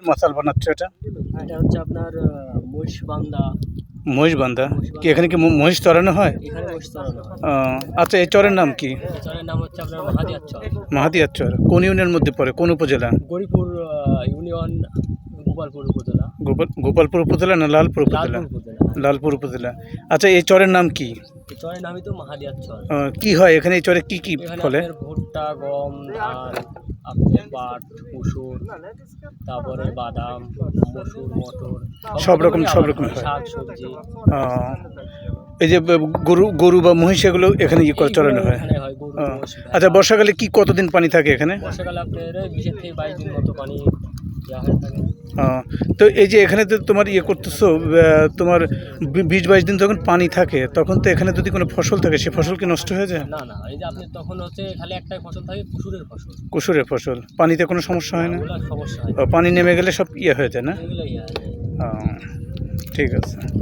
মাসাল বানাচ্ছ এটা? এটা হচ্ছে আপনার মহিষবান্ধা। মহিষবান্ধা কি? এখানে কি মহিষ চড়ানো হয়? এখানে মহিষ চড়ানো হয়। আচ্ছা, এই চরের নাম কি? এই চরের নাম হচ্ছে আপনার মাহাদিয়ার চর। মাহাদিয়ার চর কোন ইউনিয়নের মধ্যে পড়ে, কোন উপজেলা? গরিপুর ইউনিয়ন, গোপালপুর উপজেলা। গোপালপুর উপজেলা না লালপুর উপজেলা? লালপুর উপজেলা। লালপুর উপজেলা। আচ্ছা, এই চরের নাম কি? এই চরের নামই তো মাহাদিয়ার চর। কি হয় এখানে? এই চরে কি কি এখানে ফলে? আপনার ভুট্টা, গম, ধান, আপনার পাট, মসুর, তারপরে বাদাম, মসুর, মটর, সব রকম হয়। শাক সবজি। এই যে গরু বা মহিষ এগুলো এখানে চড়ানো হয়? এখানে হয় গরু, মোষ, আচ্ছা, বর্ষাকালে কি কতদিন পানি থাকে এখানে? বর্ষাকালে আপনার 20 থেকে 22 দিন মতো পানি দেওয়া হয়ে থাকে। তো এই যে এখানে তো তোমার করতেছো, তোমার 20-22 দিন যখন পানি থাকে তখন তো এখানে যদি কোনো ফসল থাকে সে ফসল কি নষ্ট হয়ে যায়? না না, এই যে আপনি তখন হচ্ছে খালি একটাই ফসল থাকে, কুসুরের ফসল। কুসুরের ফসল, পানিতে কোনো সমস্যা হয় না? ওগুলা সমস্যা হয় না। পানি নেমে গেলে সব হয়ে যায় না? এগুলোই হয়। ঠিক আছে।